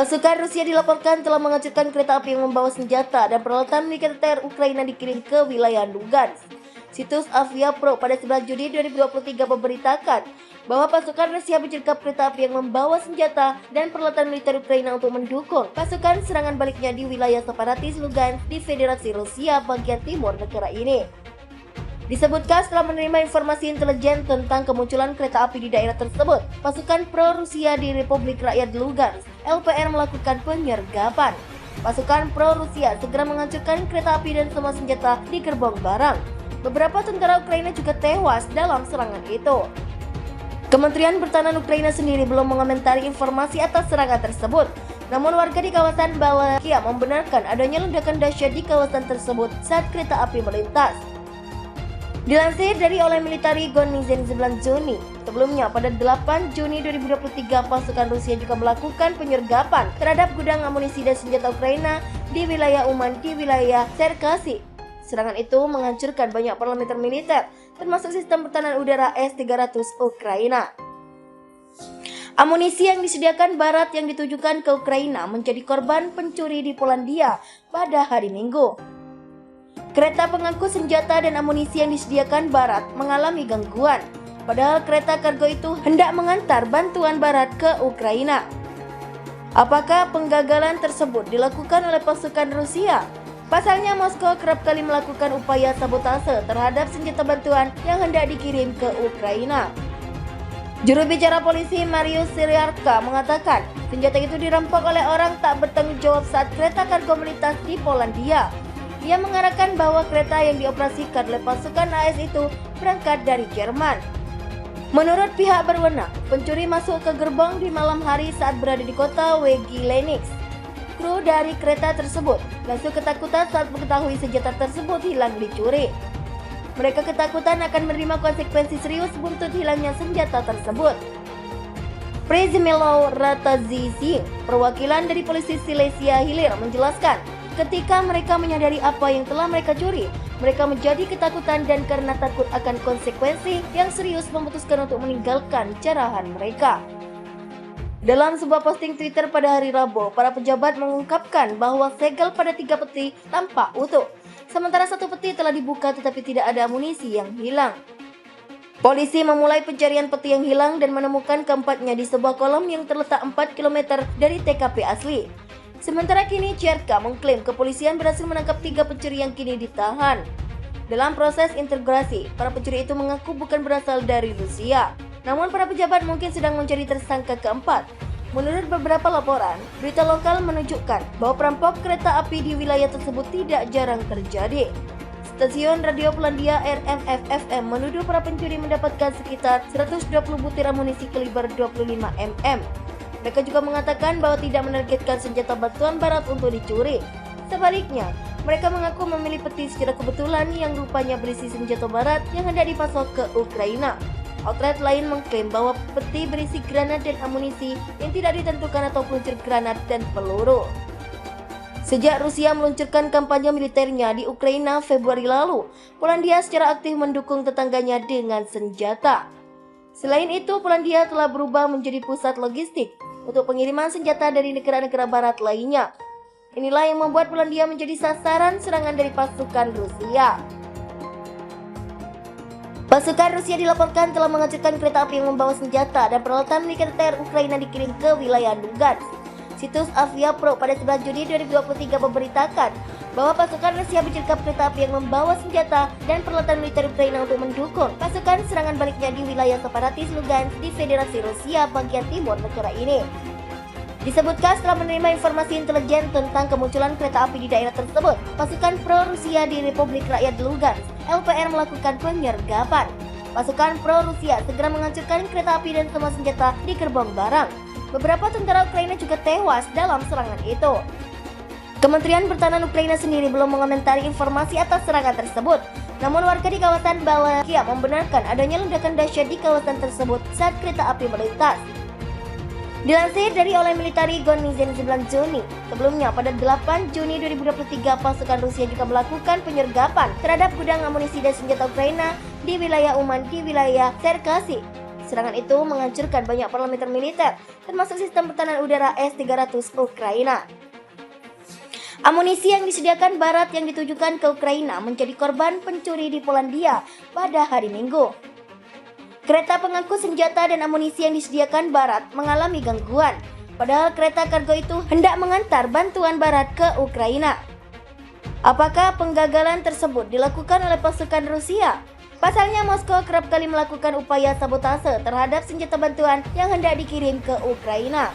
Pasukan Rusia dilaporkan telah menghancurkan kereta api yang membawa senjata dan peralatan militer Ukraina dikirim ke wilayah Lugansk. Situs Avia Pro pada 11 Juni 2023 memberitakan bahwa pasukan Rusia menyergap kereta api yang membawa senjata dan peralatan militer Ukraina untuk mendukung pasukan serangan baliknya di wilayah separatis Lugansk di Federasi Rusia bagian timur negara ini. Disebutkan setelah menerima informasi intelijen tentang kemunculan kereta api di daerah tersebut, pasukan pro-Rusia di Republik Rakyat Lugansk, LPR melakukan penyergapan. Pasukan pro-Rusia segera menghancurkan kereta api dan semua senjata di gerbong barang. Beberapa tentara Ukraina juga tewas dalam serangan itu. Kementerian Pertahanan Ukraina sendiri belum mengomentari informasi atas serangan tersebut. Namun warga di kawasan Balakia membenarkan adanya ledakan dahsyat di kawasan tersebut saat kereta api melintas. Dilansir dari oleh Military Gonizin 9 Juni, sebelumnya pada 8 Juni 2023 pasukan Rusia juga melakukan penyergapan terhadap gudang amunisi dan senjata Ukraina di wilayah Uman di wilayah Cherkasy. Serangan itu menghancurkan banyak parameter militer, termasuk sistem pertahanan udara S-300 Ukraina. Amunisi yang disediakan Barat yang ditujukan ke Ukraina menjadi korban pencuri di Polandia pada hari Minggu. Kereta pengangkut senjata dan amunisi yang disediakan Barat mengalami gangguan, padahal kereta kargo itu hendak mengantar bantuan Barat ke Ukraina. Apakah penggagalan tersebut dilakukan oleh pasukan Rusia? Pasalnya Moskow kerap kali melakukan upaya sabotase terhadap senjata bantuan yang hendak dikirim ke Ukraina. Juru bicara polisi Mariusz Syriarka mengatakan senjata itu dirampok oleh orang tak bertanggung jawab saat kereta kargo melintas di Polandia. Ia mengarahkan bahwa kereta yang dioperasikan oleh pasukan AS itu berangkat dari Jerman. Menurut pihak berwenang, pencuri masuk ke gerbong di malam hari saat berada di kota Wegilenix. Kru dari kereta tersebut langsung ketakutan saat mengetahui senjata tersebut hilang dicuri. Mereka ketakutan akan menerima konsekuensi serius buntut hilangnya senjata tersebut. Przemysław Ratajczak, perwakilan dari polisi Silesia Hilir menjelaskan, ketika mereka menyadari apa yang telah mereka curi, mereka menjadi ketakutan dan karena takut akan konsekuensi yang serius memutuskan untuk meninggalkan jarahan mereka. Dalam sebuah posting Twitter pada hari Rabu, para pejabat mengungkapkan bahwa segel pada 3 peti tampak utuh, sementara 1 peti telah dibuka tetapi tidak ada amunisi yang hilang. Polisi memulai pencarian peti yang hilang dan menemukan keempatnya di sebuah kolam yang terletak 4 km dari TKP asli. Sementara kini Cherka mengklaim kepolisian berhasil menangkap 3 pencuri yang kini ditahan. Dalam proses integrasi, para pencuri itu mengaku bukan berasal dari Rusia. Namun para pejabat mungkin sedang mencari tersangka keempat. Menurut beberapa laporan, berita lokal menunjukkan bahwa perampok kereta api di wilayah tersebut tidak jarang terjadi. Stasiun Radio Polandia RMF-FM menuduh para pencuri mendapatkan sekitar 120 butir amunisi kaliber 25 mm. Mereka juga mengatakan bahwa tidak menargetkan senjata bantuan Barat untuk dicuri. Sebaliknya, mereka mengaku memilih peti secara kebetulan yang rupanya berisi senjata Barat yang hendak dipasok ke Ukraina. Outlet lain mengklaim bahwa peti berisi granat dan amunisi yang tidak ditentukan atau peluncur granat dan peluru. Sejak Rusia meluncurkan kampanye militernya di Ukraina Februari lalu, Polandia secara aktif mendukung tetangganya dengan senjata. Selain itu, Polandia telah berubah menjadi pusat logistik untuk pengiriman senjata dari negara-negara Barat lainnya. Inilah yang membuat Polandia menjadi sasaran serangan dari pasukan Rusia. Pasukan Rusia dilaporkan telah menghancurkan kereta api yang membawa senjata dan peralatan militer Ukraina dikirim ke wilayah Lugansk. Situs Avia Pro pada 11 Juni 2023 memberitakan bahwa pasukan Rusia menyergap kereta api yang membawa senjata dan peralatan militer Ukraina untuk mendukung pasukan serangan baliknya di wilayah separatis Lugansk di Federasi Rusia bagian timur negara ini. Disebutkan setelah menerima informasi intelijen tentang kemunculan kereta api di daerah tersebut, pasukan pro-Rusia di Republik Rakyat Lugansk, LPR melakukan penyergapan. Pasukan pro-Rusia segera menghancurkan kereta api dan semua senjata di gerbong barang. Beberapa tentara Ukraina juga tewas dalam serangan itu. Kementerian Pertahanan Ukraina sendiri belum mengomentari informasi atas serangan tersebut. Namun warga di kawasan Balakia membenarkan adanya ledakan dahsyat di kawasan tersebut saat kereta api melintas. Dilansir dari oleh Military Gonizin 9 Juni, sebelumnya pada 8 Juni 2023 pasukan Rusia juga melakukan penyergapan terhadap gudang amunisi dan senjata Ukraina di wilayah Uman di wilayah Cherkasy. Serangan itu menghancurkan banyak parameter militer, termasuk sistem pertahanan udara S-300 Ukraina. Amunisi yang disediakan Barat yang ditujukan ke Ukraina menjadi korban pencuri di Polandia pada hari Minggu. Kereta pengangkut senjata dan amunisi yang disediakan Barat mengalami gangguan, padahal kereta kargo itu hendak mengantar bantuan Barat ke Ukraina. Apakah penggagalan tersebut dilakukan oleh pasukan Rusia? Pasalnya Moskow kerap kali melakukan upaya sabotase terhadap senjata bantuan yang hendak dikirim ke Ukraina.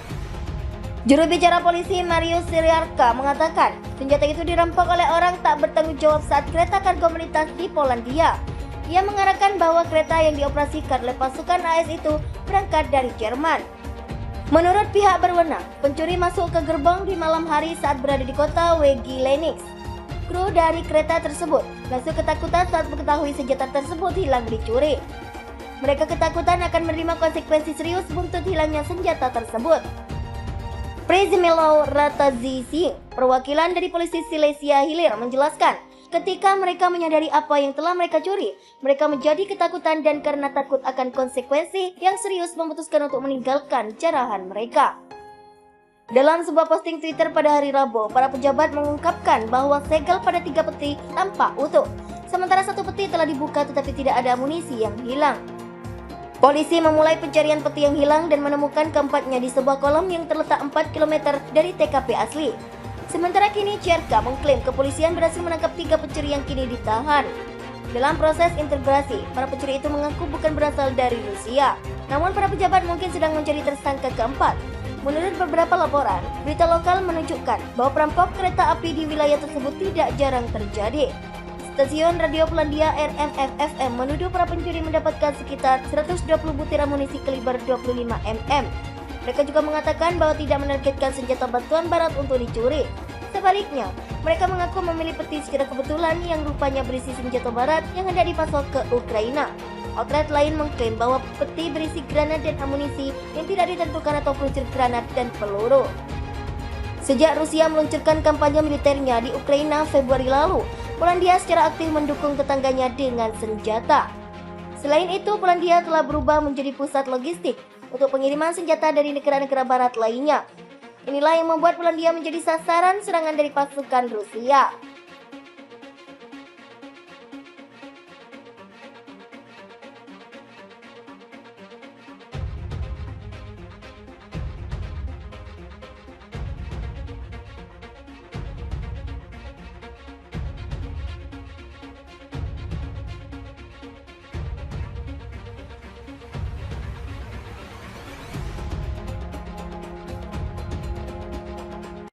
Juru bicara polisi Mariusz Syriarka mengatakan senjata itu dirampok oleh orang tak bertanggung jawab saat kereta kargo melintas di Polandia. Ia mengarahkan bahwa kereta yang dioperasikan oleh pasukan AS itu berangkat dari Jerman. Menurut pihak berwenang, pencuri masuk ke gerbong di malam hari saat berada di kota Wegileniks. Kru dari kereta tersebut langsung ketakutan saat mengetahui senjata tersebut hilang dicuri. Mereka ketakutan akan menerima konsekuensi serius buntut hilangnya senjata tersebut. Przemysław Ratajczak, perwakilan dari polisi Silesia Hilir menjelaskan, ketika mereka menyadari apa yang telah mereka curi, mereka menjadi ketakutan dan karena takut akan konsekuensi yang serius memutuskan untuk meninggalkan jarahan mereka. Dalam sebuah posting Twitter pada hari Rabu, para pejabat mengungkapkan bahwa segel pada 3 peti tampak utuh, sementara 1 peti telah dibuka tetapi tidak ada amunisi yang hilang. Polisi memulai pencarian peti yang hilang dan menemukan keempatnya di sebuah kolam yang terletak 4 km dari TKP asli. Sementara kini Cherka mengklaim kepolisian berhasil menangkap 3 pencuri yang kini ditahan. Dalam proses integrasi, para pencuri itu mengaku bukan berasal dari Rusia. Namun para pejabat mungkin sedang mencari tersangka keempat. Menurut beberapa laporan, berita lokal menunjukkan bahwa perampok kereta api di wilayah tersebut tidak jarang terjadi. Stasiun radio Polandia RMF-FM menuduh para pencuri mendapatkan sekitar 120 butir amunisi kaliber 25 mm. Mereka juga mengatakan bahwa tidak menargetkan senjata bantuan Barat untuk dicuri. Sebaliknya, mereka mengaku memilih peti secara kebetulan yang rupanya berisi senjata Barat yang hendak dipasok ke Ukraina. Outlet lain mengklaim bahwa peti berisi granat dan amunisi yang tidak ditentukan atau peluncur granat dan peluru. Sejak Rusia meluncurkan kampanye militernya di Ukraina Februari lalu, Polandia secara aktif mendukung tetangganya dengan senjata. Selain itu, Polandia telah berubah menjadi pusat logistik untuk pengiriman senjata dari negara-negara Barat lainnya. Inilah yang membuat Polandia menjadi sasaran serangan dari pasukan Rusia.